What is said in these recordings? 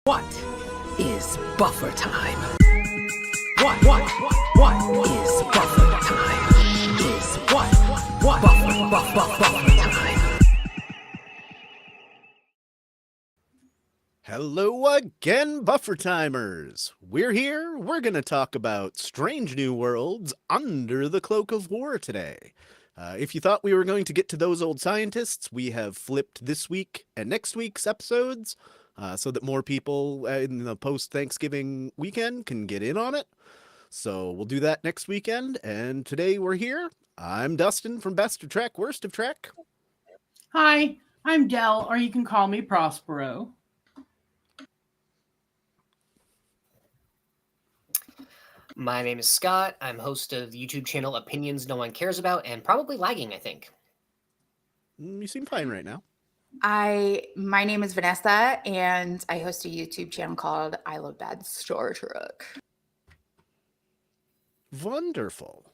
What is buffer time? What is buffer time? Is what buffer time? Hello again, Buffer Timers! We're here, we're gonna talk about Strange New Worlds Under the Cloak of War today. If you thought we were going to get to those old scientists, we have flipped this week and next week's episodes so that more people in the post-Thanksgiving weekend can get in on it. So we'll do that next weekend, and today we're here. I'm Dustin from Best of Trek, Worst of Trek. Hi, I'm Del, or you can call me Prospero. My name is Scott. I'm host of the YouTube channel Opinions No One Cares About, and probably lagging, I think. You seem fine right now. My name is Vanessa, and I host a YouTube channel called I Love Bad Star Trek. Wonderful.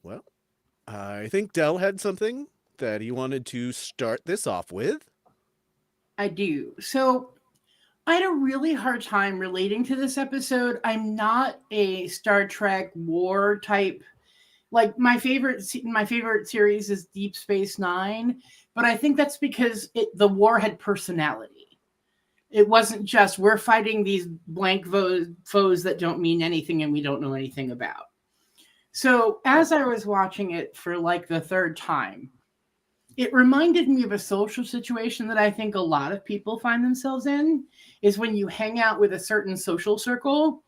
Well, I think Del had something that he wanted to start this off with. I do. So I had a really hard time relating to this episode. I'm not a Star Trek war type. Like my favorite series is Deep Space Nine, but I think that's because the war had personality. It wasn't just we're fighting these blank foes that don't mean anything and we don't know anything about. So as I was watching it for like the third time, it reminded me of a social situation that I think a lot of people find themselves in, is when you hang out with a certain social circle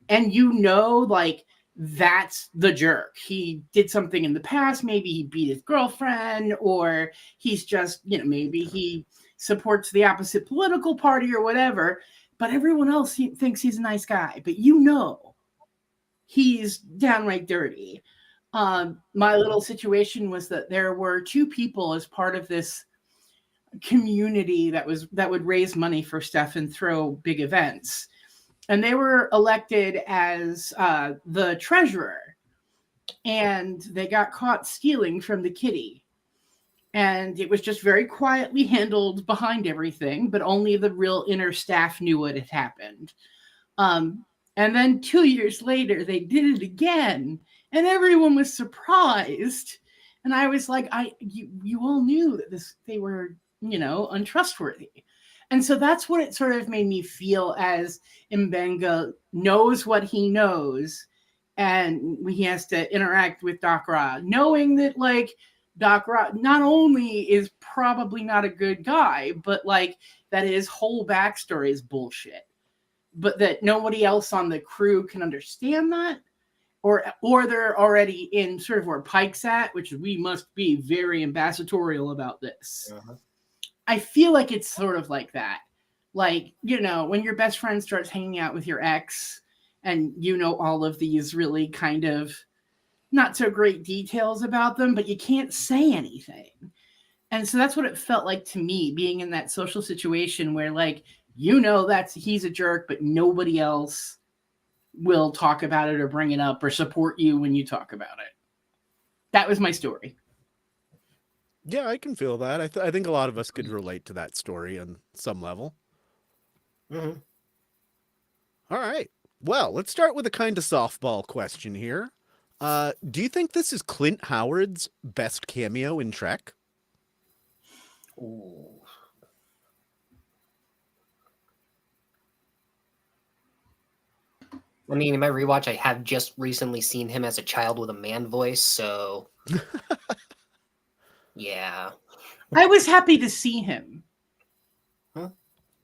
and you know, like, that's the jerk. He did something in the past. Maybe he beat his girlfriend, or he's just, maybe he supports the opposite political party or whatever. But everyone else thinks he's a nice guy. But he's downright dirty. My little situation was that there were two people as part of this community that would raise money for stuff and throw big events. And they were elected as the treasurer, and they got caught stealing from the kitty. And it was just very quietly handled behind everything, but only the real inner staff knew what had happened. And then 2 years later, they did it again, and everyone was surprised. And I was like, you all knew that they were, untrustworthy. And so that's what it sort of made me feel, as Mbenga knows what he knows, and he has to interact with Doc Ra, knowing that, like, Doc Ra not only is probably not a good guy, but, like, that his whole backstory is bullshit. But that nobody else on the crew can understand that, or they're already in sort of where Pike's at, which we must be very ambassadorial about this. Uh-huh. I feel like it's sort of like that. Like, when your best friend starts hanging out with your ex and all of these really kind of not so great details about them, but you can't say anything. And so that's what it felt like to me, being in that social situation where, like, he's a jerk, but nobody else will talk about it or bring it up or support you when you talk about it. That was my story. Yeah, I can feel that. I think a lot of us could relate to that story on some level. Mm-hmm. All right. Well, let's start with a kind of softball question here. Do you think this is Clint Howard's best cameo in Trek? Ooh. I mean, in my rewatch, I have just recently seen him as a child with a man voice, so... Yeah. I was happy to see him. Huh?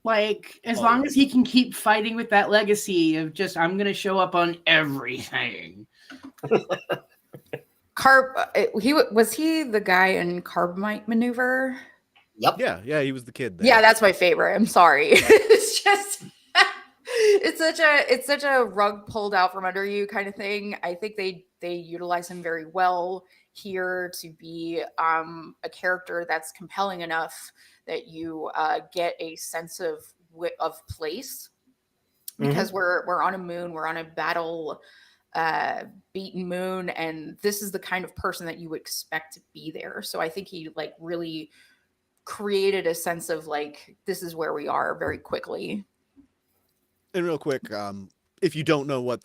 Like, as long as he can keep fighting with that legacy of just, I'm going to show up on everything. Was he the guy in Carbonite Maneuver? Yep. Yeah, he was the kid there. Yeah, that's my favorite. I'm sorry. It's just... It's such a rug pulled out from under you kind of thing. I think they utilize him very well here to be a character that's compelling enough that you get a sense of place, because we're on a moon, we're on a battle beaten moon, and this is the kind of person that you would expect to be there. So I think he like really created a sense of like, this is where we are very quickly. And real quick, if you don't know what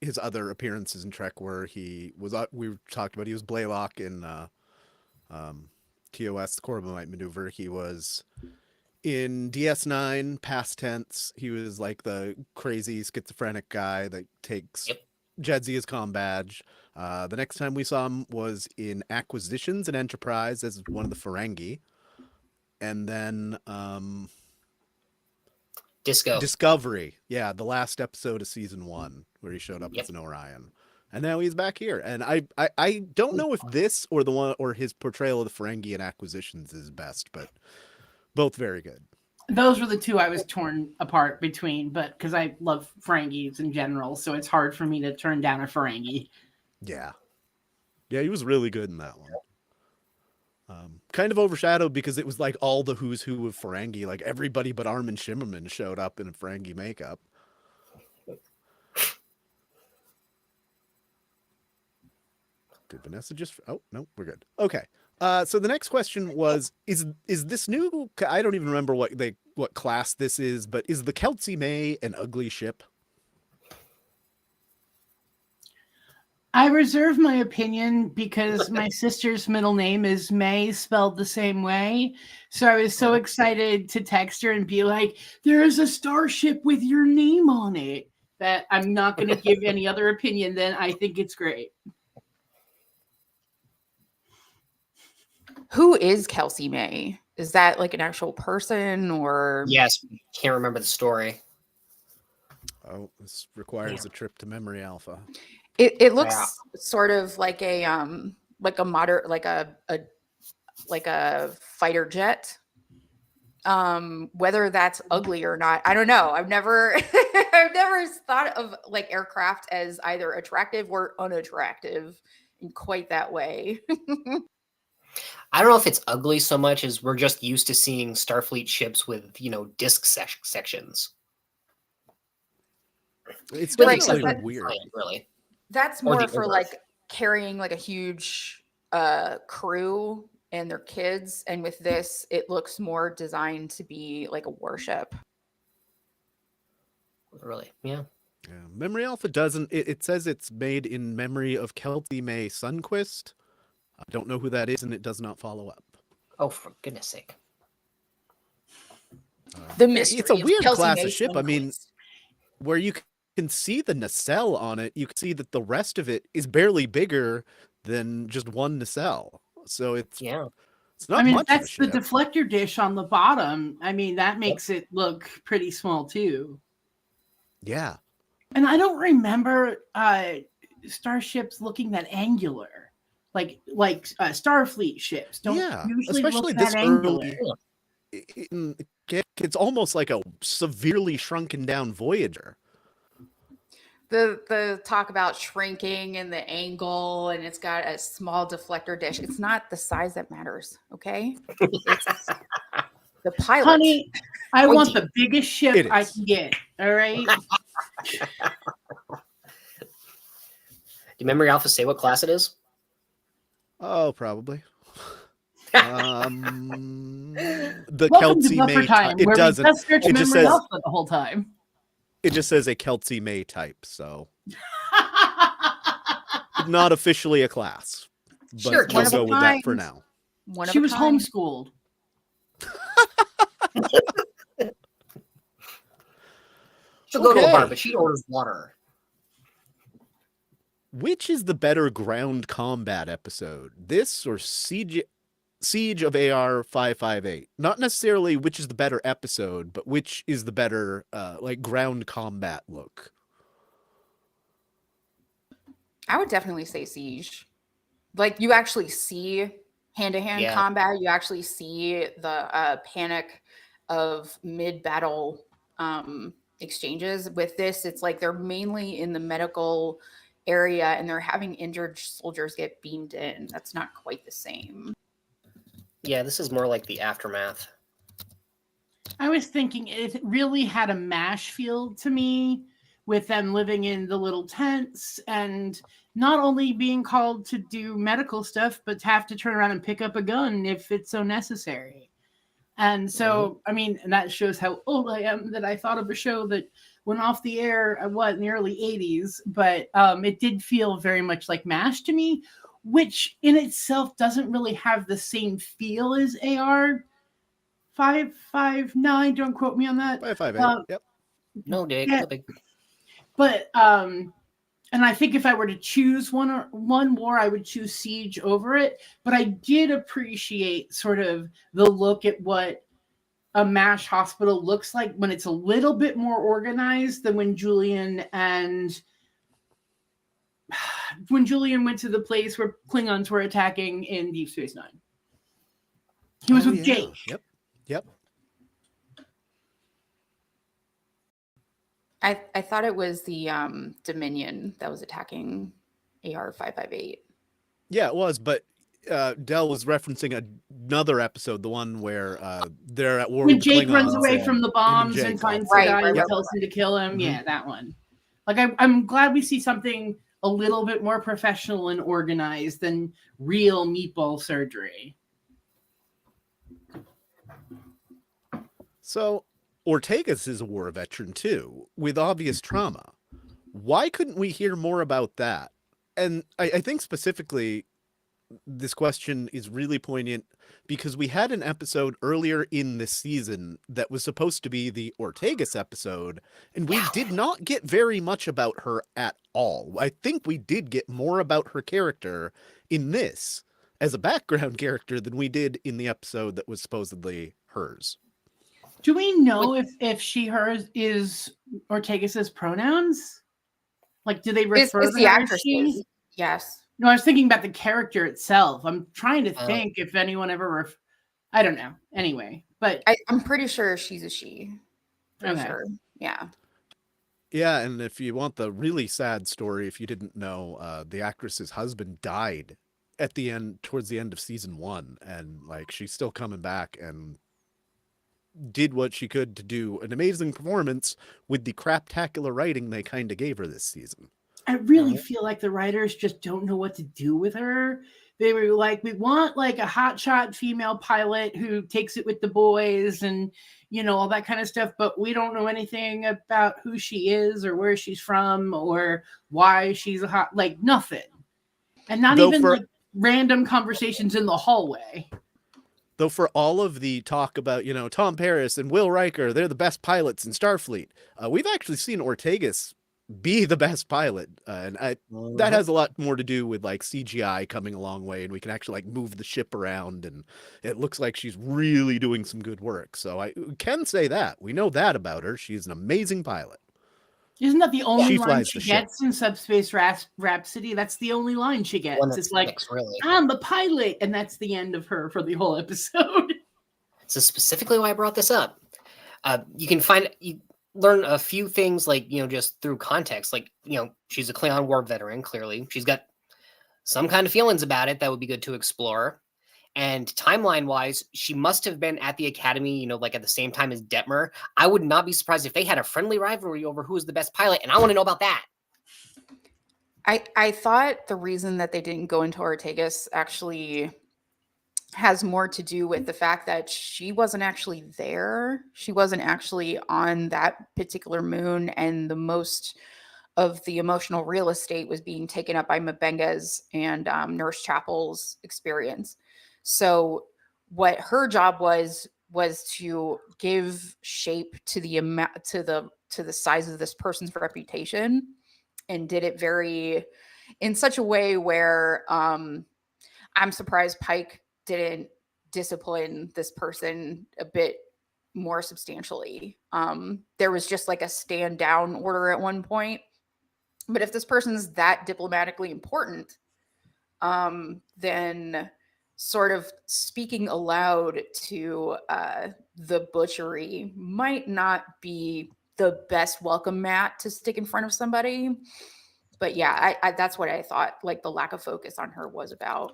his other appearances in Trek were, he was we talked about he was Blaylock in TOS, the Corbomite Maneuver. He was in DS9, past tense. He was like the crazy schizophrenic guy that takes Yep. Jedzi as comm badge. The next time we saw him was in Acquisitions and Enterprise as one of the Ferengi. And then Discovery. Yeah, the last episode of season 1 where he showed up as an Orion. And now he's back here. And I don't know if this or the one or his portrayal of the Ferengi in Acquisitions is best, but both very good. Those were the two I was torn apart between, but because I love Ferengis in general, so it's hard for me to turn down a Ferengi. Yeah. Yeah, he was really good in that one. Kind of overshadowed because it was like all the who's who of Ferengi. Like everybody but Armin Shimmerman showed up in a Ferengi makeup. Did Vanessa just... Oh, no, we're good. Okay. So the next question was, is this new... I don't even remember what class this is, but is the Kelsey May an ugly ship? I reserve my opinion because my sister's middle name is May, spelled the same way. So I was so excited to text her and be like, there's a starship with your name on it, that I'm not going to give any other opinion than I think it's great. Who is Kelsey May? Is that like an actual person or? Yes, can't remember the story. Oh, this requires a trip to Memory Alpha. It looks sort of like a modern like a fighter jet. Whether that's ugly or not, I don't know. I've never thought of like aircraft as either attractive or unattractive in quite that way. I don't know if it's ugly so much as we're just used to seeing Starfleet ships with, disc sections. It's Right, definitely so weird. Really. That's Or more the for overlap. like carrying like a huge crew and their kids. And with this, it looks more designed to be like a warship. Really, yeah. Yeah. Memory Alpha doesn't. It says it's made in memory of Kelsey May Sunquist. I don't know who that is, and it does not follow up. Oh, for goodness sake. The mystery. It's a of weird Kelsey class May of ship. I mean, Sunquist. where you can see the nacelle on it, you can see that the rest of it is barely bigger than just one nacelle. So it's not much of a that's the ship. deflector dish on the bottom. I mean, that makes it look pretty small too. Yeah. And I don't remember starships looking that angular, like Starfleet ships don't usually especially look this that angular. early. It's almost like a severely shrunken down Voyager. The talk about shrinking and the angle, and it's got a small deflector dish. It's not the size that matters, okay? It's the pilot. Honey, I want the biggest ship I can get. All right. Did Memory Alpha say what class it is? Oh, probably. The Welcome Kelsey to Buffer May Time, type. It where doesn't. we just search It just Memory says. Alpha the whole time. It just says a Kelsey May type, so not officially a class. But Sure, we'll Kelsey go with that for now. She was homeschooled. She'll go to a bar, but she orders water. Which is the better ground combat episode? This or Siege of AR 558? Not necessarily which is the better episode, but which is the better like ground combat look. I would definitely say Siege. Like you actually see hand-to-hand combat. You actually see the panic of mid-battle exchanges. With this, it's like they're mainly in the medical area and they're having injured soldiers get beamed in. That's not quite the same. Yeah, this is more like the aftermath. I was thinking it really had a MASH feel to me, with them living in the little tents and not only being called to do medical stuff, but to have to turn around and pick up a gun if it's so necessary. And so, I mean, and that shows how old I am, that I thought of a show that went off the air in the early 80s, but it did feel very much like MASH to me, which in itself doesn't really have the same feel as AR 559. Don't quote me on that. 558. Yep. No, Dick. Yeah. No big. But and I think if I were to choose one more, I would choose Siege over it. But I did appreciate sort of the look at what a MASH hospital looks like when it's a little bit more organized than when Julian went to the place where Klingons were attacking in Deep Space Nine. He was with Jake. Yep. I thought it was the Dominion that was attacking AR 558. Yeah, it was, but Dell was referencing another episode, the one where they're at war When with the Jake runs Klingons away and from the him and bombs Jake and finds Right, the guy right, who right. tells him to kill him. Mhm. Yeah, that one. Like I'm glad we see something a little bit more professional and organized than real meatball surgery. So Ortegas is a war veteran too, with obvious trauma. Why couldn't we hear more about that? And I think specifically this question is really poignant because we had an episode earlier in this season that was supposed to be the Ortegas episode, and we did not get very much about her at all. I think we did get more about her character in this as a background character than we did in the episode that was supposedly hers. Do we know if she, hers is Ortegas's pronouns? Like, do they refer It's to the her as actress. she? Yes. No, I was thinking about the character itself. I'm trying to Oh. think if anyone ever I don't know. Anyway, but I'm pretty sure she's a she. Pretty Okay. sure. Yeah. Yeah, and if you want the really sad story, if you didn't know, the actress's husband died at the end, towards the end of season 1, and like she's still coming back and did what she could to do an amazing performance with the craptacular writing they kind of gave her this season. I really feel like the writers just don't know what to do with her. They were like, we want like a hotshot female pilot who takes it with the boys and, you know, all that kind of stuff. But we don't know anything about who she is or where she's from or why she's like nothing. And not even like random conversations in the hallway. Though for all of the talk about, you know, Tom Paris and Will Riker, they're the best pilots in Starfleet. We've actually seen Ortegas be the best pilot. That has a lot more to do with like CGI coming a long way, and we can actually like move the ship around, and it looks like she's really doing some good work. So I can say that. We know that about her. She's an amazing pilot. Isn't that the only She line flies she the ship. gets in Subspace Rhapsody? That's the only line she gets. One that's It's like, mixed, really. I'm the pilot. And that's the end of her for the whole episode. So specifically why I brought this up. You learn a few things, like, you know, just through context. Like, you know, she's a Klingon War veteran, clearly. She's got some kind of feelings about it that would be good to explore. And timeline-wise, she must have been at the Academy, you know, like at the same time as Detmer. I would not be surprised if they had a friendly rivalry over who is the best pilot, and I want to know about that. I thought the reason that they didn't go into Ortegas actually has more to do with the fact that she wasn't actually there. She wasn't actually on that particular moon, and the most of the emotional real estate was being taken up by M'Benga's and Nurse Chapel's experience. So what her job was to give shape to the amount to the size of this person's reputation, and did it in such a way where I'm surprised Pike didn't discipline this person a bit more substantially. There was just like a stand down order at one point. But if this person's that diplomatically important, then sort of speaking aloud to the butchery might not be the best welcome mat to stick in front of somebody. But yeah, I that's what I thought, like, the lack of focus on her was about.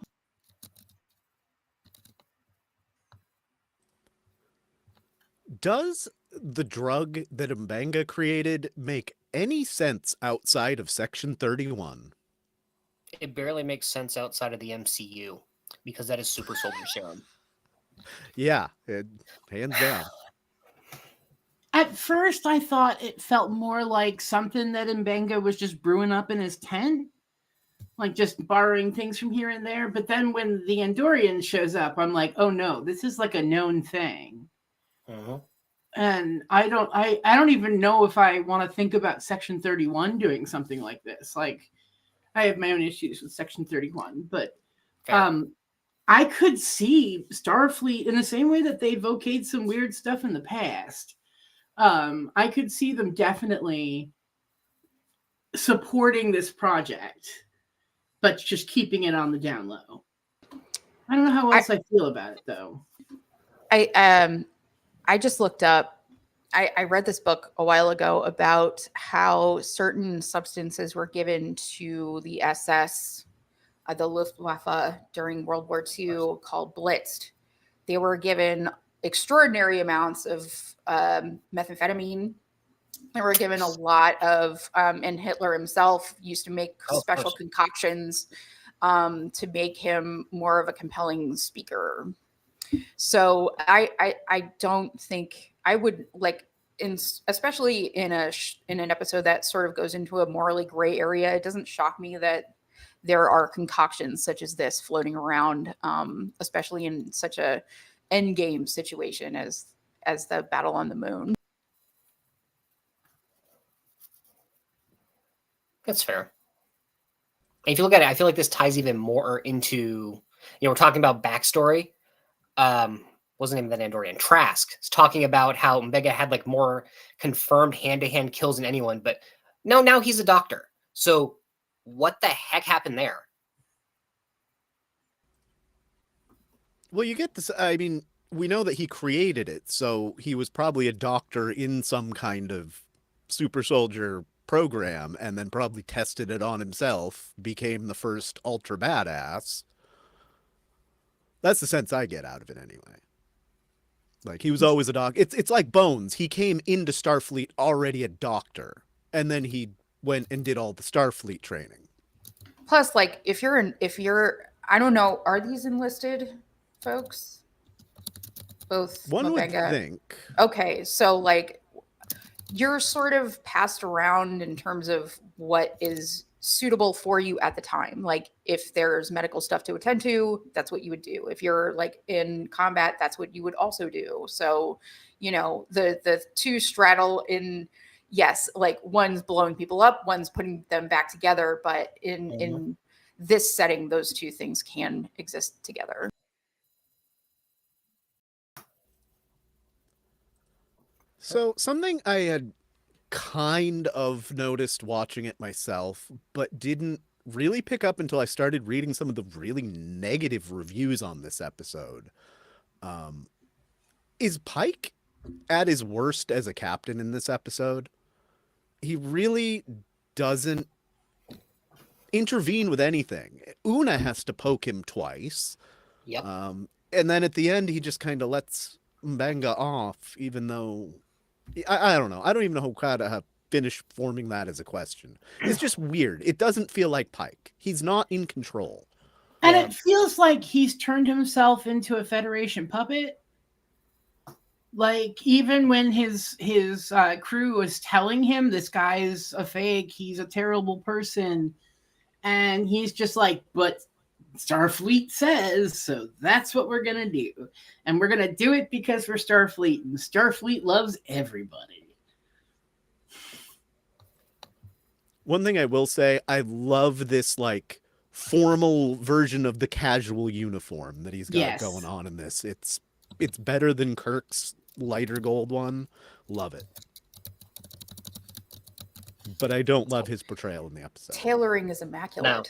Does the drug that M'Benga created make any sense outside of Section 31? It barely makes sense outside of the MCU, because that is super soldier serum. Yeah, hands down. At first, I thought it felt more like something that Mbenga was just brewing up in his tent, like just borrowing things from here and there. But then when the Andorian shows up, I'm like, oh no, this is like a known thing. Mhm. And I don't even know if I want to think about Section 31 doing something like this. Like, I have my own issues with Section 31, but Fair. I could see Starfleet in the same way that they've okayed some weird stuff in the past. I could see them definitely supporting this project, but just keeping it on the down low. I don't know how else I feel about it though. I just looked up. I read this book a while ago about how certain substances were given to the SS, the Luftwaffe during World War II, called blitzed. They were given extraordinary amounts of methamphetamine. They were given a lot of, and Hitler himself used to make special concoctions to make him more of a compelling speaker. So I don't think I would like, especially in an episode that sort of goes into a morally gray area. It doesn't shock me that there are concoctions such as this floating around, especially in such a endgame situation as the battle on the moon. That's fair. And if you look at it, I feel like this ties even more into, we're talking about backstory. Wasn't even that Andorian. Trask is talking about how Mbenga had like more confirmed hand-to-hand kills than anyone, but no, now he's a doctor. So what the heck happened there? Well, you get this. I mean, we know that he created it, so he was probably a doctor in some kind of super soldier program, and then probably tested it on himself, became the first ultra badass. That's the sense I get out of it anyway. Like, he was always a doctor. It's like Bones. He came into Starfleet already a doctor, and then he went and did all the Starfleet training. Plus, like, if you're, I don't know, are these enlisted folks? Both One would Mbenga? think. Okay, so like, you're sort of passed around in terms of what is suitable for you at the time. Like, if there's medical stuff to attend to, that's what you would do. If you're like in combat, that's what you would also do. So, the two straddle in, yes, like one's blowing people up, one's putting them back together, but in this setting, those two things can exist together. So, something I had kind of noticed watching it myself, but didn't really pick up until I started reading some of the really negative reviews on this episode. Is Pike at his worst as a captain in this episode? He really doesn't intervene with anything. Una has to poke him twice. Yep. And then at the end, he just kind of lets Mbenga off, even though... I don't know. I don't even know how to finish forming that as a question. It's just weird. It doesn't feel like Pike. He's not in control. And it feels like he's turned himself into a Federation puppet. Like, even when his crew was telling him this guy's a fake, he's a terrible person, and he's just like, but Starfleet says, so that's what we're going to do. And we're going to do it because we're Starfleet, and Starfleet loves everybody. One thing I will say, I love this, like, formal version of the casual uniform that he's got going on in this. It's better than Kirk's lighter gold one. Love it. But I don't love his portrayal in the episode. Tailoring is immaculate. No.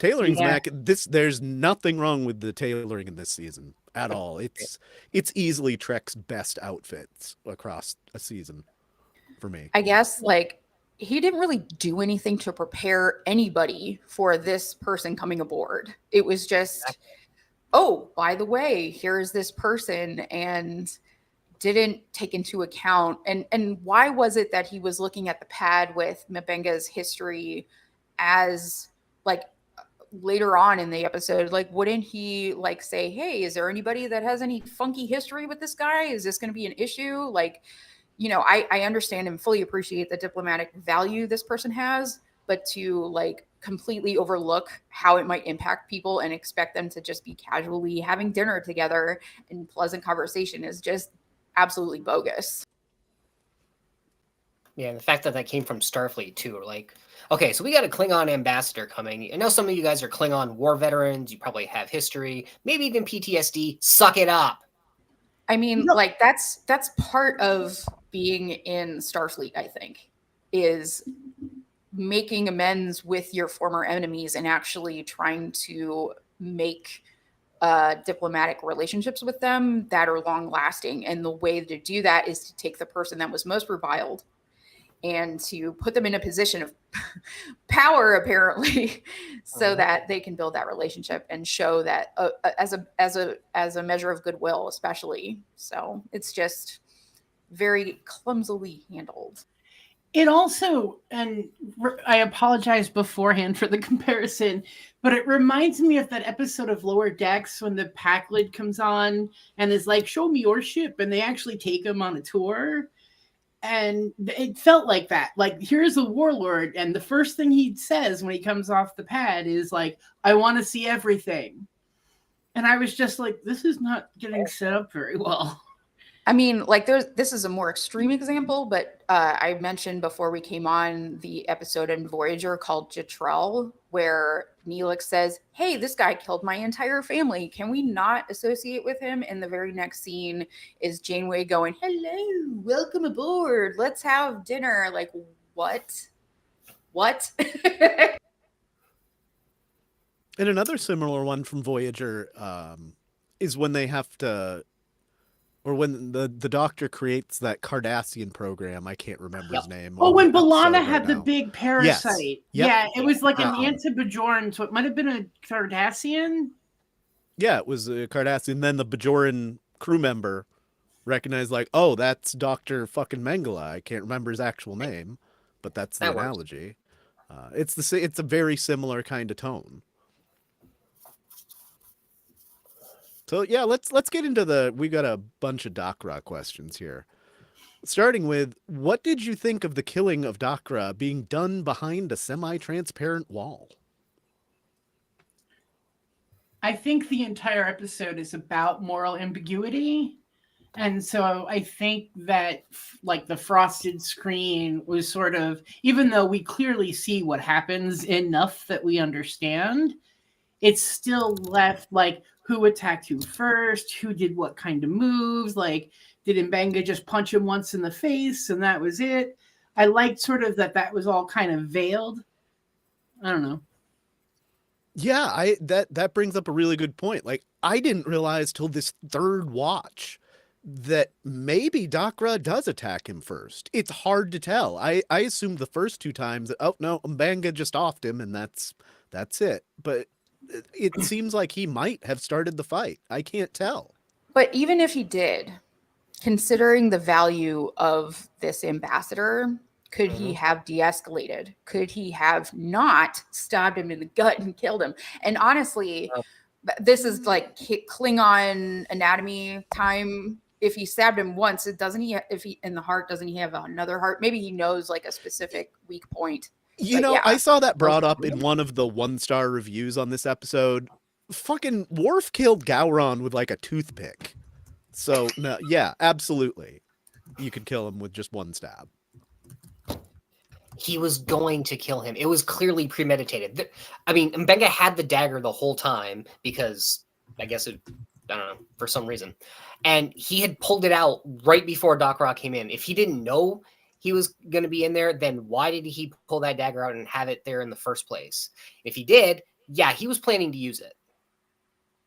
Tailoring's there's nothing wrong with the tailoring in this season at all. It's easily Trek's best outfits across a season for me. I guess, like, he didn't really do anything to prepare anybody for this person coming aboard. It was just, oh, by the way, here's this person, and didn't take into account. And why was it that he was looking at the pad with Mbenga's history as later on in the episode, like, wouldn't he like say, hey, is there anybody that has any funky history with this guy? Is this going to be an issue? Like, you know, I understand and fully appreciate the diplomatic value this person has, but to like completely overlook how it might impact people and expect them to just be casually having dinner together in pleasant conversation is just absolutely bogus. Yeah, and the fact that that came from Starfleet too, like, okay, so we got a Klingon ambassador coming. I know some of you guys are Klingon war veterans. You probably have history, maybe even PTSD. Suck it up. I mean, like that's part of being in Starfleet, I think, is making amends with your former enemies and actually trying to make diplomatic relationships with them that are long lasting. And the way to do that is to take the person that was most reviled and to put them in a position of power, apparently, so that they can build that relationship and show that as a measure of goodwill, especially. So it's just very clumsily handled. It also, and I apologize beforehand for the comparison, but it reminds me of that episode of Lower Decks when the pack lid comes on and is like, show me your ship. And they actually take him on a tour. And it felt like that. Like, here's a warlord. And the first thing he says when he comes off the pad is like, I want to see everything. And I was just like, this is not getting set up very well. I mean, like this is a more extreme example, but I mentioned before we came on the episode in Voyager called Jetrel, where Neelix says, hey, this guy killed my entire family. Can we not associate with him? And the very next scene is Janeway going, hello, welcome aboard. Let's have dinner. Like, what? And another similar one from Voyager is when they have to, or when the doctor creates that Cardassian program. I can't remember his name. Oh, when B'Elanna right had the big parasite. Yes. Yep. Yeah, it was like an anti-Bajoran, so it might have been a Cardassian. Yeah, it was a Cardassian. Then the Bajoran crew member recognized, like, oh, that's Dr. fucking Mengele. I can't remember his actual name, but that's the analogy. It's a very similar kind of tone. So yeah, let's get into we got a bunch of Dakra questions here. Starting with, what did you think of the killing of Dakra being done behind a semi-transparent wall? I think the entire episode is about moral ambiguity. And so I think that like the frosted screen was sort of, even though we clearly see what happens enough that we understand, it's still left like who attacked who first, who did what kind of moves, like did M'Benga just punch him once in the face and that was it? I liked sort of that was all kind of veiled. I don't know. Yeah, that brings up a really good point. Like, I didn't realize till this third watch that maybe Dakra does attack him first. It's hard to tell. I assumed the first two times that, oh no, M'Benga just offed him and that's it. But it seems like he might have started the fight. I can't tell. But even if he did, considering the value of this ambassador, could he have de-escalated? Could he have not stabbed him in the gut and killed him? And honestly, this is like Klingon anatomy time. If he stabbed him once, doesn't he in the heart, doesn't he have another heart? Maybe he knows like a specific weak point. You know, yeah. I saw that brought up in one of the 1-star reviews on this episode. Fucking Worf killed Gowron with like a toothpick. So, no, yeah, absolutely. You could kill him with just one stab. He was going to kill him. It was clearly premeditated. I mean, M'Benga had the dagger the whole time because I guess I don't know, for some reason. And he had pulled it out right before Dakra came in. If he didn't know he was going to be in there, then why did he pull that dagger out and have it there in the first place? If he did, yeah, he was planning to use it.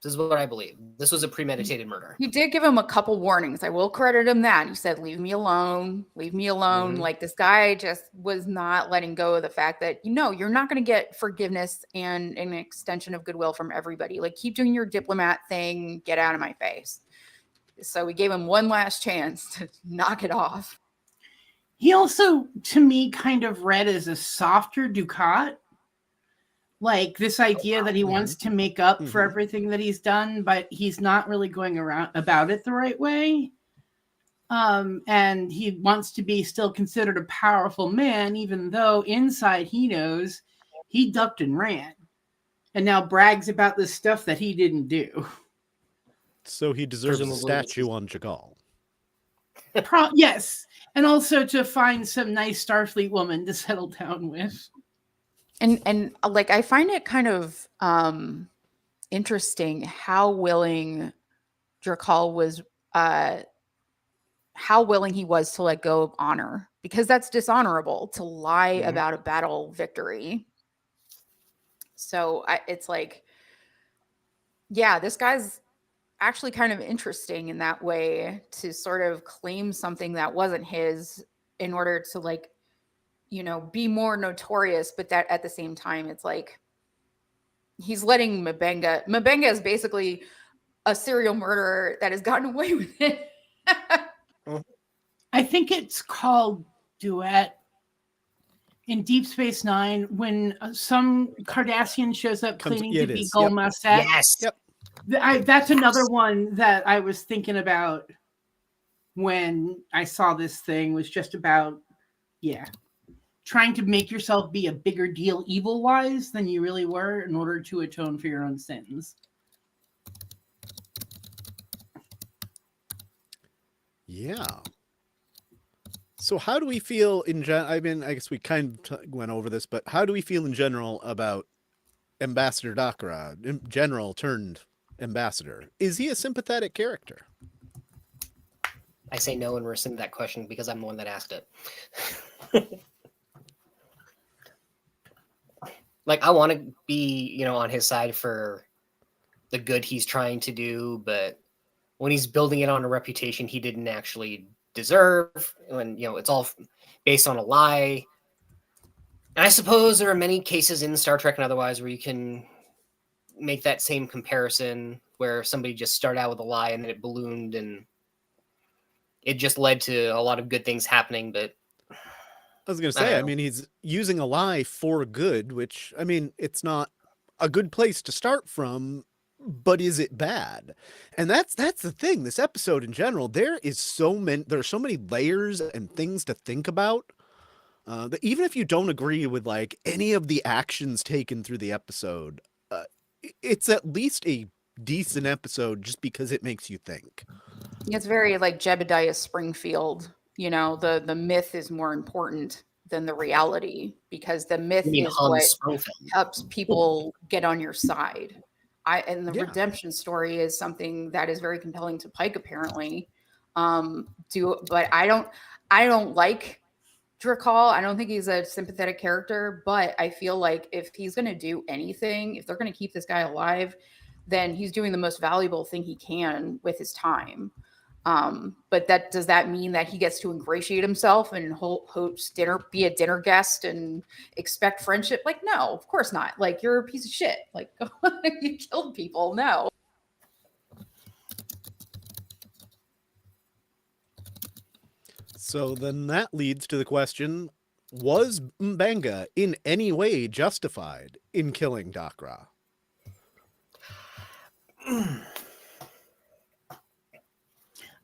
This is what I believe. This was a premeditated murder. He did give him a couple warnings. I will credit him that. He said, leave me alone. Leave me alone. Mm-hmm. Like, this guy just was not letting go of the fact that, you know, you're not going to get forgiveness and an extension of goodwill from everybody. Like, keep doing your diplomat thing. Get out of my face. So we gave him one last chance to knock it off. He also, to me, kind of read as a softer Dukat. Like this idea that he wants to make up for Mhm. everything that he's done, but he's not really going around about it the right way. And he wants to be still considered a powerful man, even though inside he knows he ducked and ran, and now brags about the stuff that he didn't do. So he deserves a Presumably this statue is- on Chagall. Yes, and also to find some nice Starfleet woman to settle down with. And like I find it kind of interesting how willing Drakal was how willing he was to let go of honor, because that's dishonorable to lie Mhm. about a battle victory. So it's like, yeah, this guy's actually kind of interesting in that way, to sort of claim something that wasn't his in order to, like, you know, be more notorious. But that at the same time, it's like he's letting Mabenga is basically a serial murderer that has gotten away with it. I think it's called Duet in Deep Space Nine when some Cardassian shows up claiming Yeah, to it be is. Yep. Golmasset. Yes. Yep. That's another one that I was thinking about when I saw this thing, was just about, trying to make yourself be a bigger deal evil-wise than you really were in order to atone for your own sins. Yeah. So how do we feel in general? I mean, I guess we kind of went over this, but how do we feel in general about Ambassador Dakra, in general turned ambassador? Is he a sympathetic character? I say no and rescind that question because I'm the one that asked it. Like, I want to be, you know, on his side for the good he's trying to do, but when he's building it on a reputation he didn't actually deserve, when, you know, it's all based on a lie. And I suppose there are many cases in Star Trek and otherwise where you can make that same comparison, where somebody just started out with a lie and then it ballooned and it just led to a lot of good things happening. But I was going to say, I mean, he's using a lie for good, which, I mean, it's not a good place to start from, but is it bad? And that's the thing. This episode in general, there are so many layers and things to think about. That even if you don't agree with like any of the actions taken through the episode, it's at least a decent episode just because it makes you think. It's very like Jebediah Springfield. You know, the myth is more important than the reality, because the myth I mean, is Hans what Sprungfeld. helps people get on your side. And the Yeah. redemption story is something that is very compelling to Pike, apparently. But I don't like Drakal. I don't think he's a sympathetic character, but I feel like if he's going to do anything, if they're going to keep this guy alive, then he's doing the most valuable thing he can with his time. But does that mean that he gets to ingratiate himself and host dinner, be a dinner guest, and expect friendship? Like, no, of course not. Like, you're a piece of shit. Like, you killed people. No. So then that leads to the question, was M'Benga in any way justified in killing Dakra?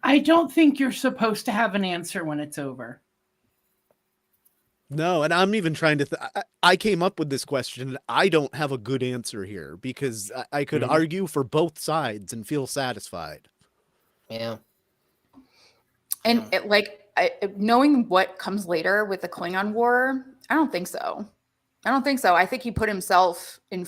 I don't think you're supposed to have an answer when it's over. No, and I'm even trying to I came up with this question and I don't have a good answer here, because I could argue for both sides and feel satisfied. Yeah. And knowing what comes later with the Klingon War, I don't think so. I think he put himself in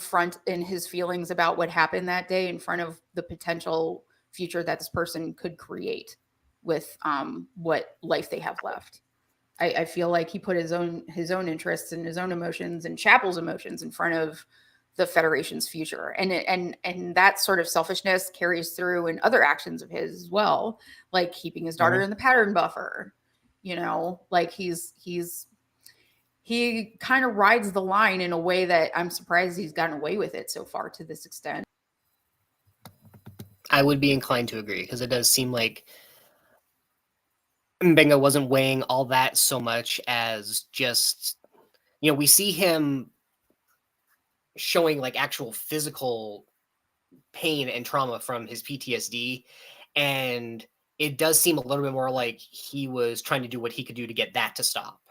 his feelings about what happened that day in front of the potential future that this person could create with what life they have left. I feel like he put his own interests and his own emotions and Chapel's emotions in front of the Federation's future, and that sort of selfishness carries through in other actions of his as well, like keeping his daughter in the pattern buffer. You know, like he kind of rides the line in a way that I'm surprised he's gotten away with it so far to this extent. I would be inclined to agree, because it does seem like M'Benga wasn't weighing all that so much as just, you know, we see him showing like actual physical pain and trauma from his PTSD, and it does seem a little bit more like he was trying to do what he could do to get that to stop.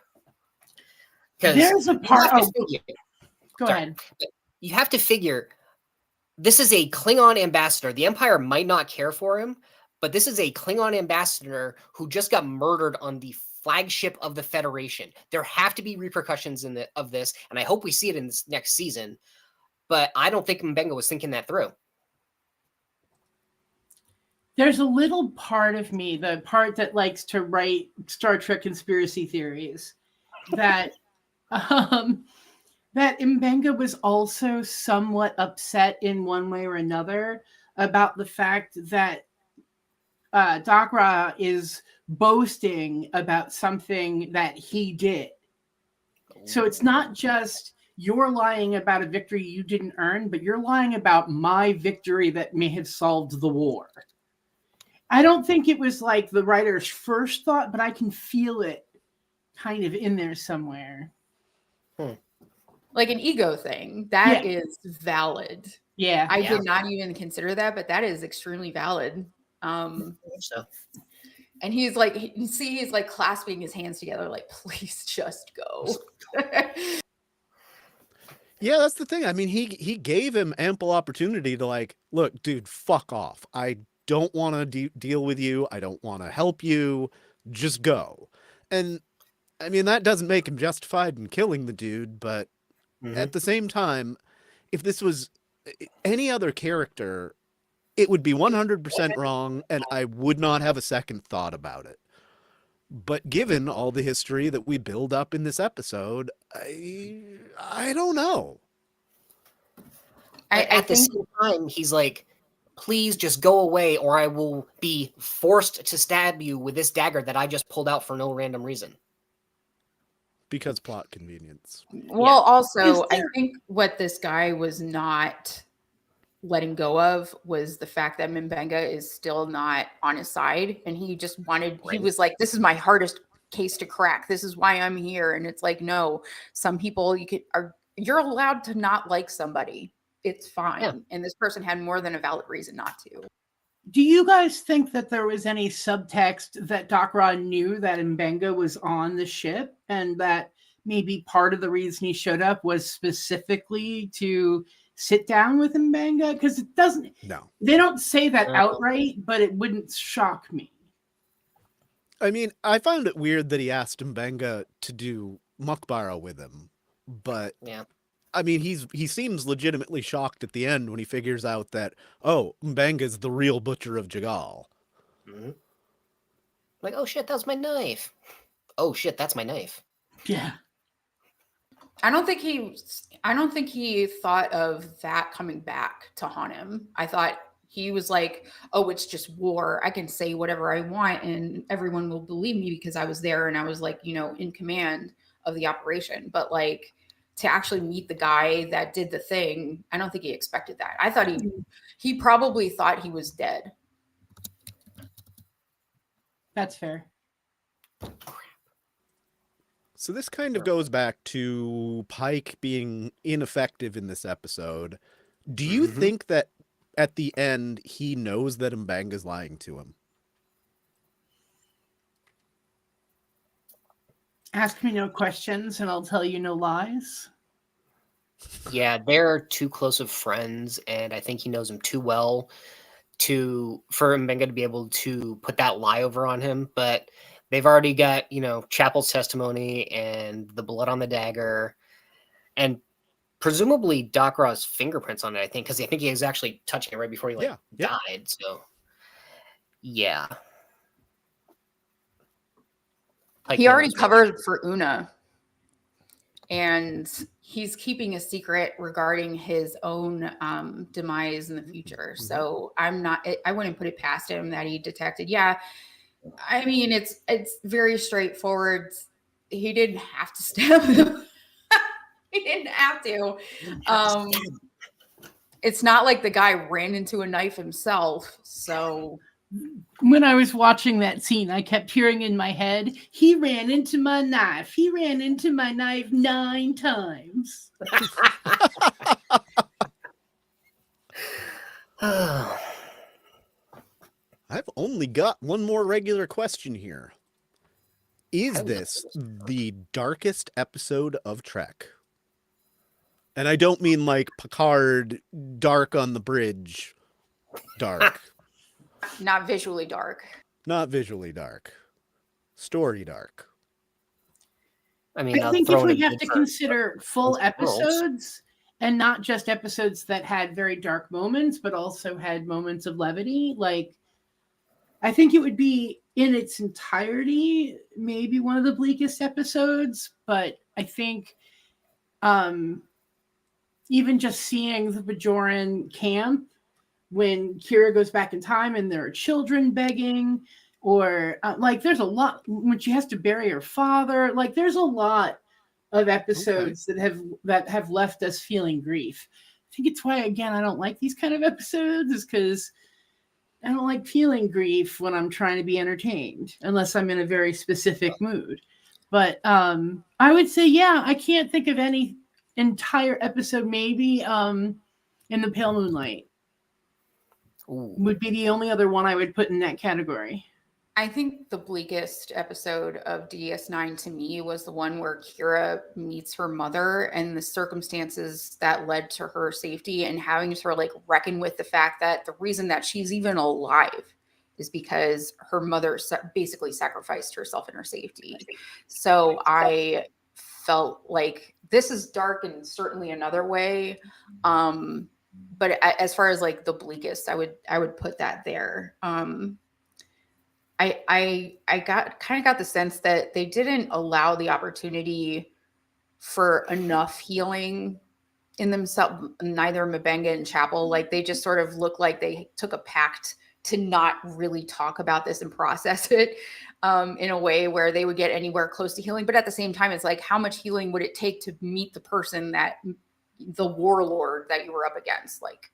Because there's a part. Oh, go sorry. ahead. You have to figure this is a Klingon ambassador. The Empire might not care for him, but this is a Klingon ambassador who just got murdered on the flagship of the Federation. There have to be repercussions of this, and I hope we see it in this next season. But I don't think M'Benga was thinking that through. There's a little part of me, the part that likes to write Star Trek conspiracy theories, that that M'Benga was also somewhat upset in one way or another about the fact that Dakra is boasting about something that he did. So it's not just you're lying about a victory you didn't earn, but you're lying about my victory that may have solved the war. I don't think it was like the writer's first thought, but I can feel it kind of in there somewhere. Like an ego thing. That is valid. Yeah. I did not even consider that, but that is extremely valid. So. And he's like, you see, he's like clasping his hands together, like, please just go. Yeah, that's the thing. I mean, he gave him ample opportunity to like, look, dude, fuck off. I don't want to deal with you. I don't want to help you. Just go. And I mean, that doesn't make him justified in killing the dude, but at the same time, if this was any other character, it would be 100% wrong, and I would not have a second thought about it. But given all the history that we build up in this episode, I don't know. At the same time, he's like, please just go away or I will be forced to stab you with this dagger that I just pulled out for no random reason. Because plot convenience. Well, also, I think what this guy was not letting go of was the fact that M'Benga is still not on his side. And he just wanted, he was like, this is my hardest case to crack. This is why I'm here. And it's like, no, some people you're allowed to not like somebody. It's fine. Yeah. And this person had more than a valid reason not to. Do you guys think that there was any subtext that Dakra knew that M'Benga was on the ship and that maybe part of the reason he showed up was specifically to sit down with M'Benga? Because it doesn't, they don't say that outright, but it wouldn't shock me. I mean, I found it weird that he asked M'Benga to do Mukbara with him, but I mean, he seems legitimately shocked at the end when he figures out that, oh, M'Benga's the real butcher of Jagal. Like, oh shit, that's my knife. Oh shit, that's my knife. Yeah. I don't think he thought of that coming back to haunt him. I thought he was like, oh, it's just war. I can say whatever I want and everyone will believe me because I was there and I was like, in command of the operation. But like, to actually meet the guy that did the thing, I don't think he expected that. I thought he probably thought he was dead. That's fair. So this kind of goes back to Pike being ineffective in this episode. Do you think that at the end he knows that M'Benga's lying to him? Ask me no questions and I'll tell you no lies. Yeah, they're too close of friends, and I think he knows him too well for M'Benga to be able to put that lie over on him. But they've already got, Chapel's testimony and the blood on the dagger, and presumably Dakra's fingerprints on it, I think, because I think he was actually touching it right before he died. So, yeah. He already covered for Una, and he's keeping a secret regarding his own demise in the future. So I wouldn't put it past him that he detected. Yeah, I mean, it's very straightforward. He didn't have to stab him. He didn't have to. It's not like the guy ran into a knife himself. So when I was watching that scene, I kept hearing in my head, he ran into my knife. He ran into my knife 9 times. I've only got one more regular question here. Is this the darkest episode of Trek? And I don't mean like Picard dark on the bridge dark. Not visually dark. Not visually dark. Story dark. I mean, I think if we have to consider full episodes and not just episodes that had very dark moments, but also had moments of levity, like I think it would be in its entirety maybe one of the bleakest episodes, but I think even just seeing the Bajoran camp when Kira goes back in time and there are children begging, or like there's a lot when she has to bury her father. Like there's a lot of episodes that have left us feeling grief. I think it's why, again, I don't like these kind of episodes, is because I don't like feeling grief when I'm trying to be entertained, unless I'm in a very specific mood. But I would say, yeah, I can't think of any entire episode. Maybe In the Pale Moonlight would be the only other one I would put in that category. I think the bleakest episode of DS9 to me was the one where Kira meets her mother and the circumstances that led to her safety, and having to sort of like reckon with the fact that the reason that she's even alive is because her mother basically sacrificed herself in her safety. So I felt like this is dark in certainly another way. But as far as like the bleakest, I would put that there. I got the sense that they didn't allow the opportunity for enough healing in themselves, neither M'Benga and Chapel. Like they just sort of look like they took a pact to not really talk about this and process it in a way where they would get anywhere close to healing. But at the same time, it's like, how much healing would it take to meet the person that the warlord that you were up against? Like,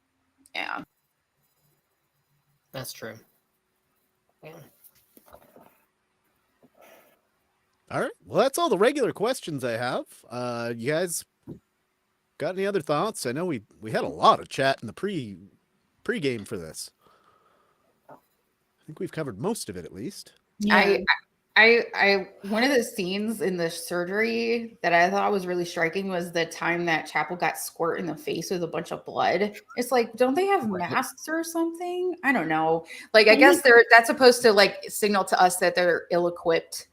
yeah. That's true. Yeah. All right. Well, that's all the regular questions I have. You guys got any other thoughts? I know we had a lot of chat in the pre-game for this. I think we've covered most of it, at least. Yeah. I one of the scenes in the surgery that I thought was really striking was the time that Chapel got squirt in the face with a bunch of blood. It's like, don't they have masks or something? I don't know. Like, I guess that's supposed to like signal to us that they're ill-equipped.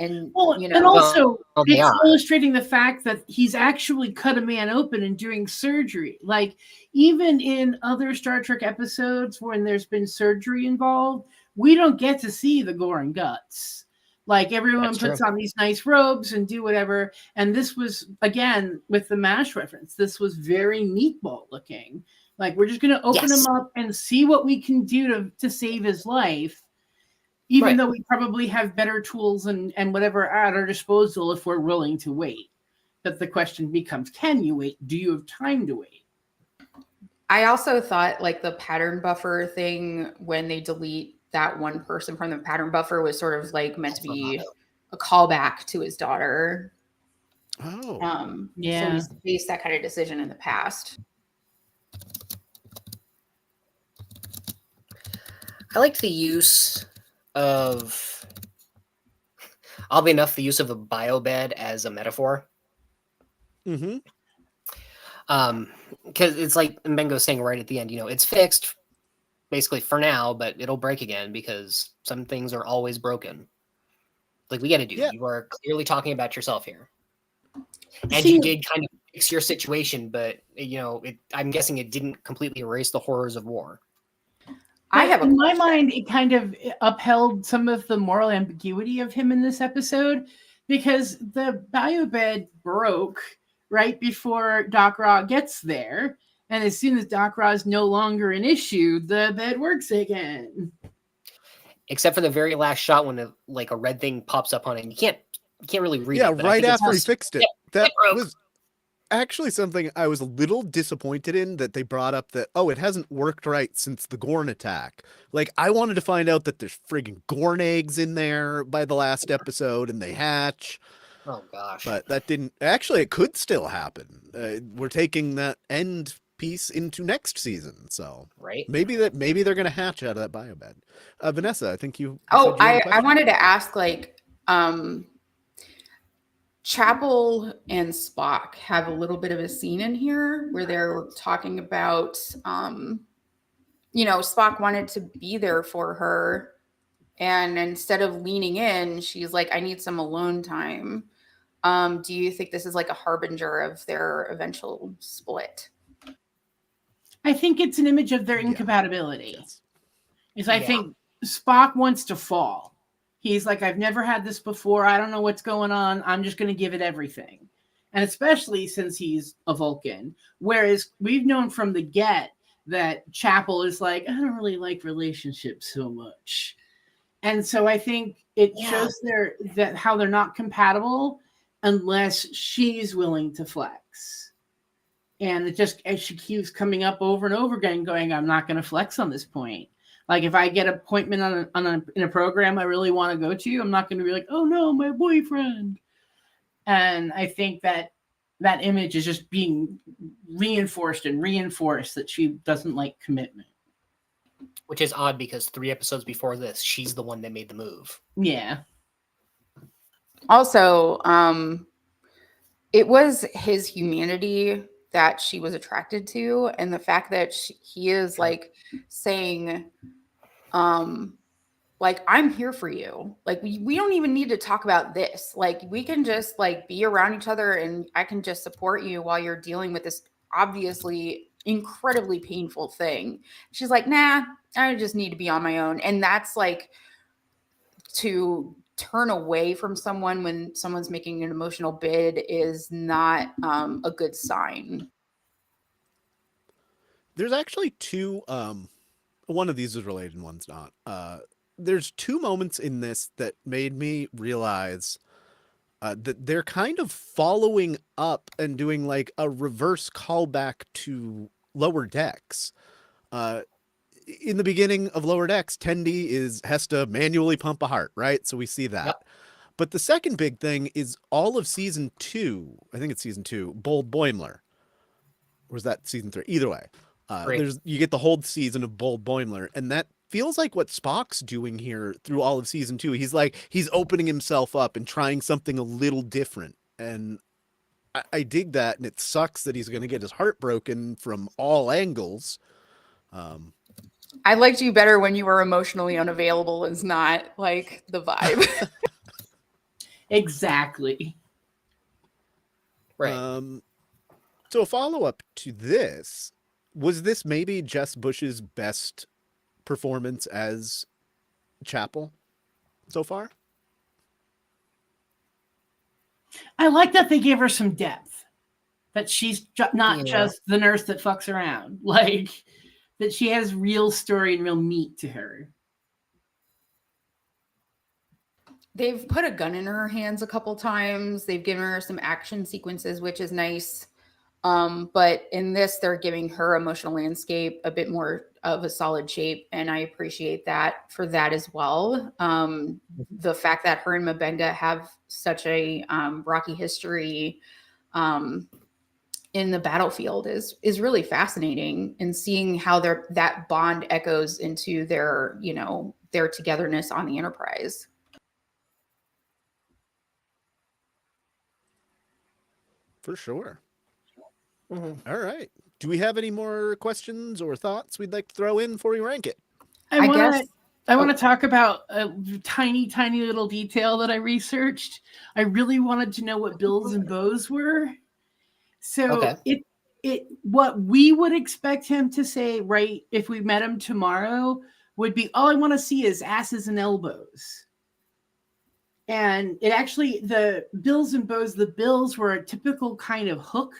And and also it's illustrating the fact that he's actually cut a man open and doing surgery. Like even in other Star Trek episodes when there's been surgery involved, we don't get to see the gore and guts. Like everyone puts on these nice robes and do whatever. And this was, again, with the MASH reference, this was very meatball looking. Like we're just going to open him up and see what we can do to save his life. Even though we probably have better tools and whatever at our disposal if we're willing to wait. But the question becomes, can you wait? Do you have time to wait? I also thought like the pattern buffer thing, when they delete that one person from the pattern buffer, was sort of like meant to be a callback to his daughter. Oh. Yeah. So he's faced that kind of decision in the past. I liked the use of, oddly enough, the use of a biobed as a metaphor. Mm-hmm. Because it's like Mbengo's saying right at the end, it's fixed basically for now, but it'll break again because some things are always broken. Like we got to do. You are clearly talking about yourself here, and you did kind of fix your situation, but I'm guessing it didn't completely erase the horrors of war. In my mind, it kind of upheld some of the moral ambiguity of him in this episode, because the biobed broke right before Doc Ra gets there. And as soon as Doc Ra is no longer an issue, the bed works again. Except for the very last shot when a red thing pops up on it. You can't really read it. Yeah, right after he fixed it. That was actually something I was a little disappointed in, that they brought up that, oh, it hasn't worked right since the Gorn attack. Like, I wanted to find out that there's friggin' Gorn eggs in there by the last episode and they hatch, Oh gosh. but that didn't. Actually, it could still happen. We're taking that end piece into next season, so Right. maybe they're gonna hatch out of that biobed. Vanessa, I think you. Oh, said you had a I question? wanted to ask, like, Chapel and Spock have a little bit of a scene in here where they're talking about, Spock wanted to be there for her. And instead of leaning in, she's like, I need some alone time. Do you think this is like a harbinger of their eventual split? I think it's an image of their Yeah. incompatibility. Yes. Is I Yeah. think Spock wants to fall. He's like, I've never had this before. I don't know what's going on. I'm just going to give it everything. And especially since he's a Vulcan. Whereas we've known from the get that Chapel is like, I don't really like relationships so much. And so I think it shows that how they're not compatible unless she's willing to flex. And it just, as she keeps coming up over and over again, going, I'm not going to flex on this point. Like, if I get an appointment in a program I really want to go to, I'm not going to be like, oh no, my boyfriend. And I think that image is just being reinforced that she doesn't like commitment. Which is odd because 3 episodes before this, she's the one that made the move. Yeah. Also, it was his humanity that she was attracted to, and the fact that he is like saying, like, I'm here for you. Like, we don't even need to talk about this. Like, we can just like be around each other and I can just support you while you're dealing with this obviously incredibly painful thing. She's like, nah, I just need to be on my own. And that's like, to turn away from someone when someone's making an emotional bid is not a good sign. There's actually two. One of these is related and one's not. There's 2 moments in this that made me realize that they're kind of following up and doing like a reverse callback to Lower Decks. In the beginning of Lower Decks, Tendi has to manually pump a heart, right? So we see that. Yep. But the second big thing is all of season 2. I think it's season 2. Bold Boimler. Or is that season 3? Either way, Great. you get the whole season of Bold Boimler, and that feels like what Spock's doing here through all of season 2. He's opening himself up and trying something a little different, and I dig that. And it sucks that he's going to get his heart broken from all angles. I liked you better when you were emotionally unavailable is not like the vibe. Exactly. Right. So a follow-up to this, was this maybe Jess Bush's best performance as Chapel so far? I like that they gave her some depth. That she's not Yeah. just the nurse that fucks around. Like, that she has real story and real meat to her. They've put a gun in her hands a couple times. They've given her some action sequences, which is nice. But in this, they're giving her emotional landscape a bit more of a solid shape, and I appreciate that for that as well. The fact that her and Mabenga have such a rocky history in the battlefield is really fascinating, and seeing how that bond echoes into their togetherness on the Enterprise. For sure. Mm-hmm. All right. Do we have any more questions or thoughts we'd like to throw in before we rank it? I want to talk about a tiny, tiny little detail that I researched. I really wanted to know what bills and bows were. So Okay. what we would expect him to say, right, if we met him tomorrow, would be, all I want to see is asses and elbows. And it actually, the bills and bows, the bills were a typical kind of hook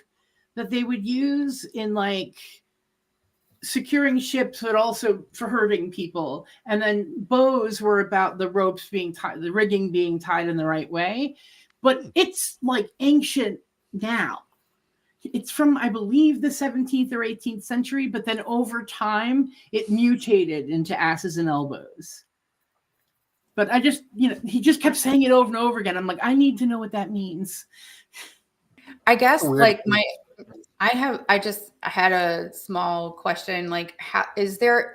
that they would use in like securing ships, but also for hurting people. And then bows were about the ropes being tied, the rigging being tied in the right way. But it's like ancient now. it's from, I believe, the 17th or 18th century, but then over time it mutated into asses and elbows. But I just, he just kept saying it over and over again. I'm like, I need to know what that means. I guess Weird. I just had a small question. Like, how is there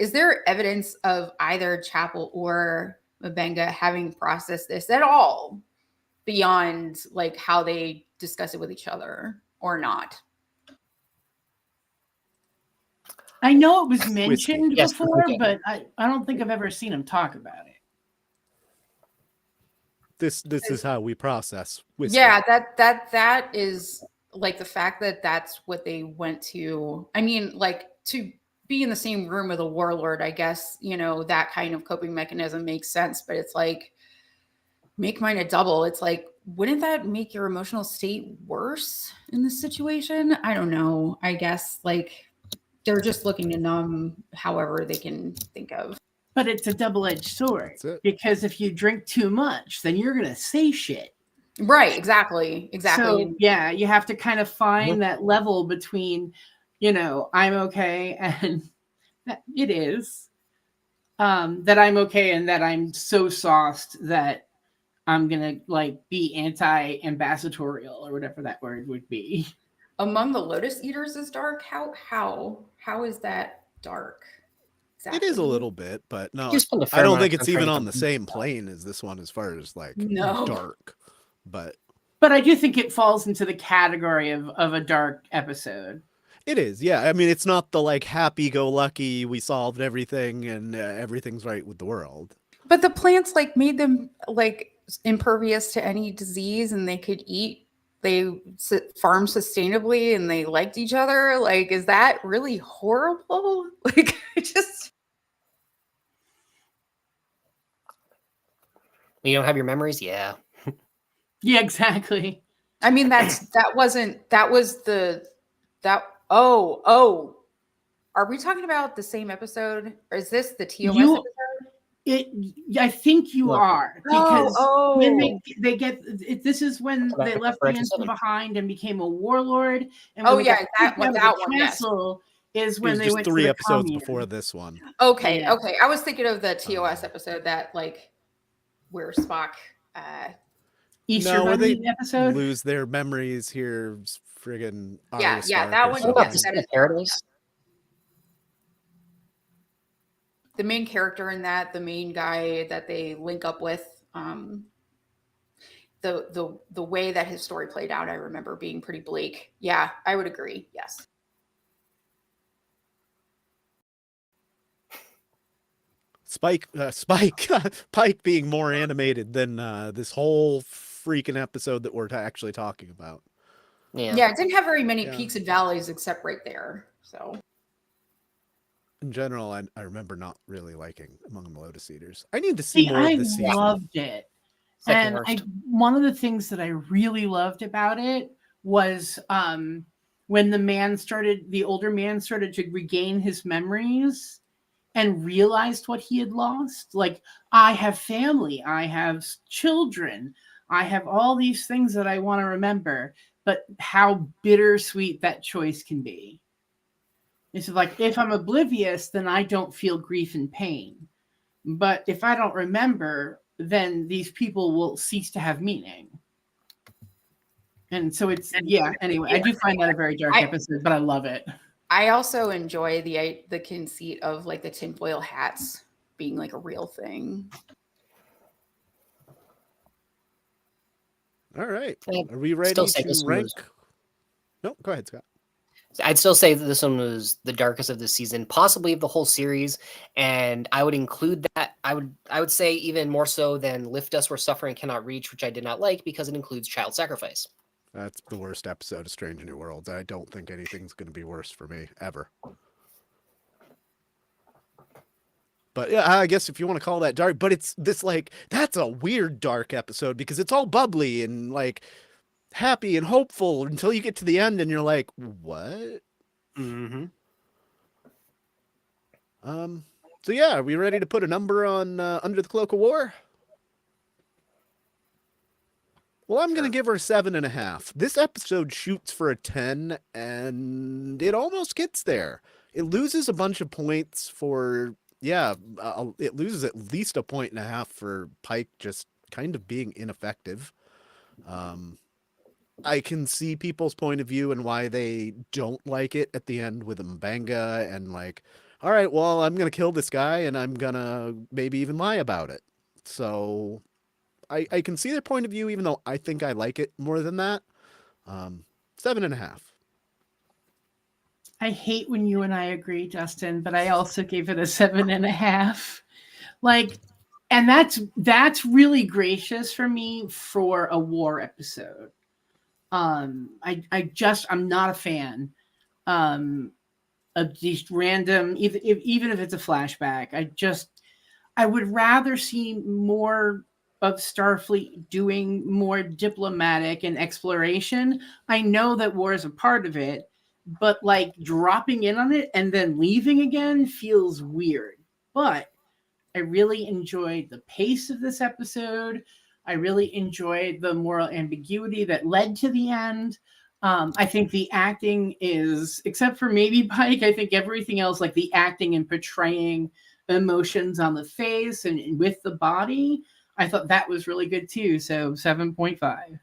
evidence of either Chapel or Mabenga having processed this at all beyond like how they discuss it with each other or not? I know it was mentioned Yes, before, okay. but I don't think I've ever seen him talk about it. This is how we process whiskey. Yeah, that is like the fact that that's what they went to. I mean, like to be in the same room with a warlord, I guess, that kind of coping mechanism makes sense, but it's like make mine a double. It's like, wouldn't that make your emotional state worse in this situation? I don't know. I guess like they're just looking to numb however they can think of. But it's a double-edged sword That's it. because if you drink too much, then you're going to say shit. Right, exactly. So, yeah, you have to kind of find that level between, I'm okay and it is. That I'm okay and that I'm so sauced that I'm going to like be anti-ambassadorial or whatever that word would be. Among the Lotus Eaters is dark. How is that dark? It is a little bit, but no, You spend a I fair don't amount think of it's time even trying to on the get same plane as this one as far as like No. dark. But I do think it falls into the category of a dark episode. it is, yeah. I mean, it's not the like happy-go-lucky, we solved everything and everything's right with the world. But the plants like made them like impervious to any disease, and they could eat. They farmed sustainably, and they liked each other. Like, is that really horrible? Like, I just. You don't have your memories? Yeah. Yeah, exactly. I mean, oh. Are we talking about the same episode? Or is this the TOS episode? I think you are, because when they get this is when That's they left the Ensign behind and became a warlord. And when that one, castle is when they just went 3 to the episodes commune. before this one. Okay, Yeah. okay. I was thinking of the TOS episode that like where Spock Easter No, where they Bunny episode. lose their memories here, friggin' Yeah, Arya Stark that or one, something. yes, that is Paradise? the main character in that, the main guy that they link up with, the way that his story played out, I remember being pretty bleak. Yeah, I would agree. Yes. Pike being more animated than this whole freaking episode that we're actually talking about. Yeah, it didn't have very many peaks and valleys except right there. So in general, I remember not really liking Among the Lotus Eaters. I need to see more of this season. I loved it. And one of the things that I really loved about it was when the older man started to regain his memories and realized what he had lost. Like, I have family, I have children, I have all these things that I want to remember, but how bittersweet that choice can be. It's like, if I'm oblivious, then I don't feel grief and pain. But if I don't remember, then these people will cease to have meaning. And so it's, anyway, I do find that a very dark episode, but I love it. I also enjoy the conceit of like the tinfoil hats being like a real thing. All right. Are we ready to rank? No, go ahead, Scott. I'd still say that this one was the darkest of the season, possibly of the whole series, and I would include that. I would say even more so than Lift Us Where Suffering Cannot Reach, which I did not like because it includes child sacrifice. That's the worst episode of Strange New Worlds. I don't think anything's going to be worse for me ever. But yeah, I guess if you want to call that dark, but it's this like, that's a weird dark episode because it's all bubbly and like happy and hopeful until you get to the end and you're like, what? Mm-hmm. So yeah, are we ready to put a number on Under the Cloak of War? Well, I'm going to Sure. give her 7.5. This episode shoots for a 10, and it almost gets there. It loses a bunch of points for, it loses at least a point and a half for Pike just kind of being ineffective. I can see people's point of view and why they don't like it at the end with Mbanga and like, all right, well, I'm going to kill this guy and I'm going to maybe even lie about it. So I can see their point of view, even though I think I like it more than that. 7.5. I hate when you and I agree, Justin, but I also gave it a 7.5. Like, and that's really gracious for me for a war episode. I'm not a fan of these random, even if it's a flashback. I would rather see more of Starfleet doing more diplomatic and exploration. I know that war is a part of it, but like dropping in on it and then leaving again feels weird. But I really enjoyed the pace of this episode. I really enjoyed the moral ambiguity that led to the end. I think the acting is, except for maybe Pike, I think everything else, like the acting and portraying emotions on the face and with the body, I thought that was really good too. So 7.5.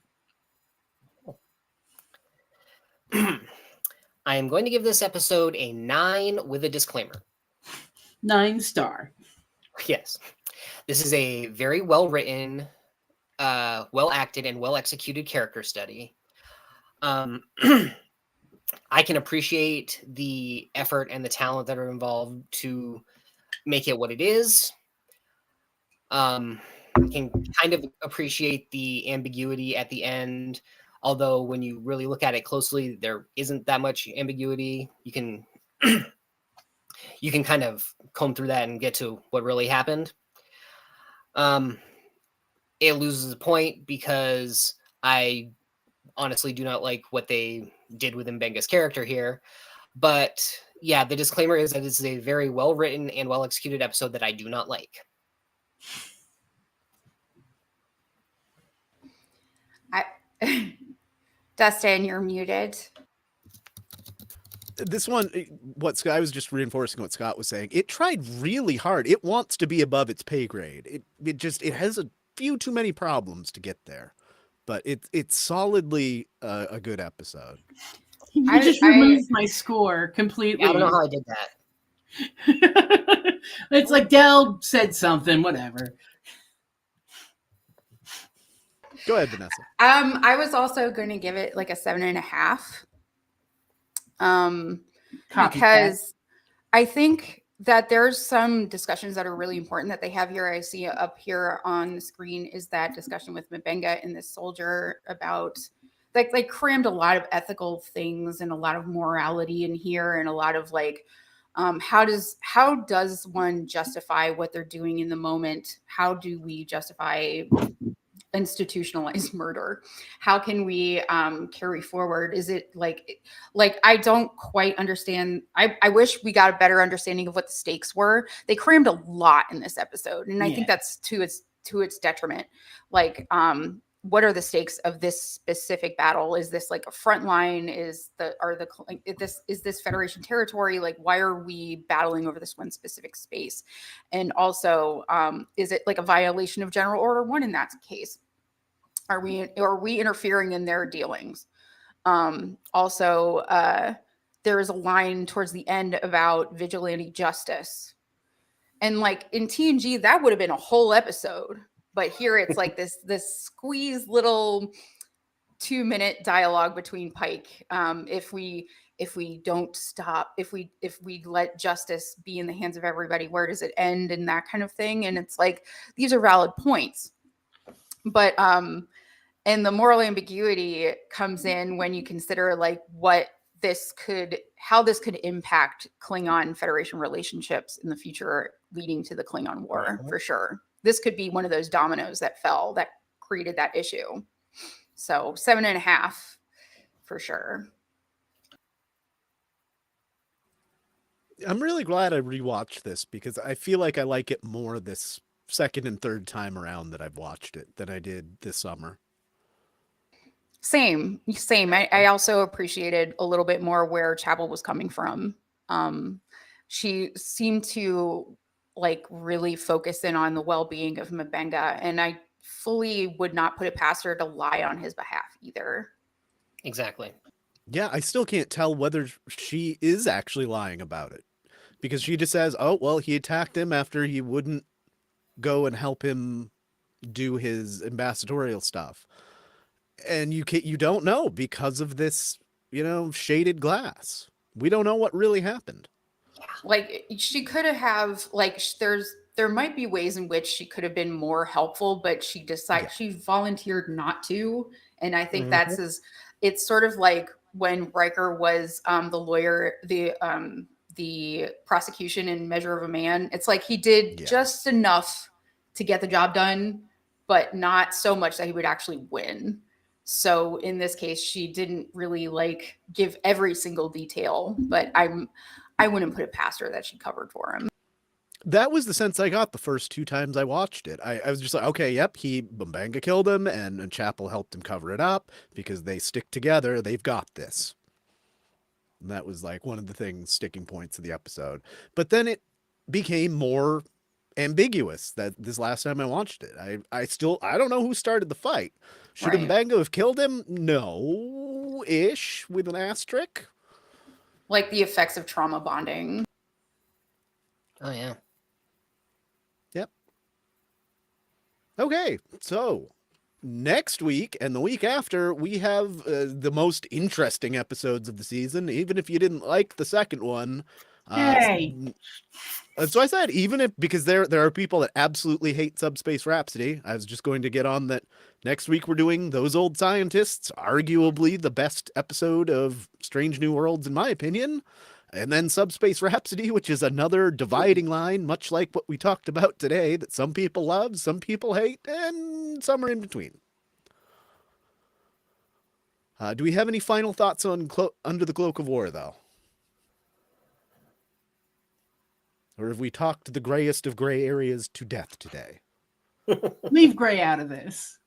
I am going to give this episode a 9 with a disclaimer. 9-star. Yes. This is a very well-written, well-acted, and well-executed character study. I can appreciate the effort and the talent that are involved to make it what it is. I can kind of appreciate the ambiguity at the end, although when you really look at it closely, there isn't that much ambiguity. You can you can kind of comb through that and get to what really happened. It loses a point because I honestly do not like what they did with Mbenga's character here. But yeah, the disclaimer is that it's a very well written and well executed episode that I do not like. Dustin, you're muted. This one, I was just reinforcing what Scott was saying. It tried really hard. It wants to be above its pay grade. It has a few too many problems to get there, but it's solidly a good episode. You just removed my score completely. I don't know how I did that. It's like Dell said something, whatever. Go ahead, Vanessa. I was also going to give it like a 7.5. Because I think that there's some discussions that are really important that they have here. I see up here on the screen is that discussion with Mbenga and this soldier about like they crammed a lot of ethical things and a lot of morality in here and a lot of like how does one justify what they're doing in the moment? How do we justify institutionalized murder? How can we carry forward? Is it like I don't quite understand. I wish we got a better understanding of what the stakes were. They crammed a lot in this episode, and I think that's to its detriment. Like what are the stakes of this specific battle? Is this like a front line? Is this Federation territory? Like, why are we battling over this one specific space? And also, is it like a violation of General Order 1 in that case? Are we interfering in their dealings? Also, there is a line towards the end about vigilante justice. And like in TNG, that would have been a whole episode. But here it's like this squeezed little 2-minute dialogue between Pike. If we don't stop, if we let justice be in the hands of everybody, where does it end, and that kind of thing. And it's like these are valid points. But and the moral ambiguity comes in when you consider like how this could impact Klingon Federation relationships in the future, leading to the Klingon War for sure. This could be one of those dominoes that fell that created that issue. So 7.5 for sure. I'm really glad I rewatched this because I feel like I like it more this second and third time around that I've watched it than I did this summer. Same. I also appreciated a little bit more where Chapel was coming from. She seemed to like really focus in on the well-being of Mabenga, and I fully would not put it past her to lie on his behalf either. Exactly. Yeah, I still can't tell whether she is actually lying about it, because she just says, "Oh, well, he attacked him after he wouldn't go and help him do his ambassadorial stuff." And you don't know because of this, shaded glass. We don't know what really happened. Like she could have like there might be ways in which she could have been more helpful, but she decided she volunteered not to, and I think it's sort of like when Riker was the lawyer, the prosecution in Measure of a Man. It's like he did just enough to get the job done, but not so much that he would actually win. So in this case, she didn't really like give every single detail, but I wouldn't put it past her that she covered for him. That was the sense I got the first 2 times I watched it. I was just like, okay, yep, Mbanga killed him, and Chapel helped him cover it up because they stick together. They've got this. And that was like one of the sticking points of the episode. But then it became more ambiguous that this last time I watched it. I don't know who started the fight. Should Mbanga have killed him? No-ish, with an asterisk. Like the effects of trauma bonding. Oh, yeah. Yep. Okay, so next week and the week after, we have the most interesting episodes of the season, even if you didn't like the second one. Hey. So I said, because there are people that absolutely hate Subspace Rhapsody. I was just going to get on that next week we're doing Those Old Scientists, arguably the best episode of Strange New Worlds, in my opinion. And then Subspace Rhapsody, which is another dividing line, much like what we talked about today, that some people love, some people hate, and some are in between. Do we have any final thoughts on Under the Cloak of War, though? Or have we talked the grayest of gray areas to death today? Leave Gray out of this.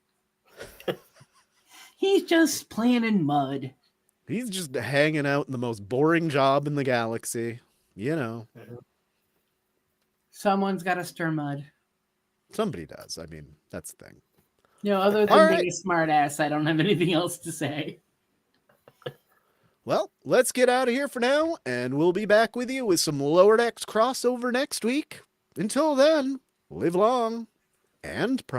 He's just playing in mud. He's just hanging out in the most boring job in the galaxy. Someone's got to stir mud. Somebody does. I mean, that's the thing. Other than being a smart ass, I don't have anything else to say. Well, let's get out of here for now, and we'll be back with you with some Lower Decks crossover next week. Until then, live long and prosper.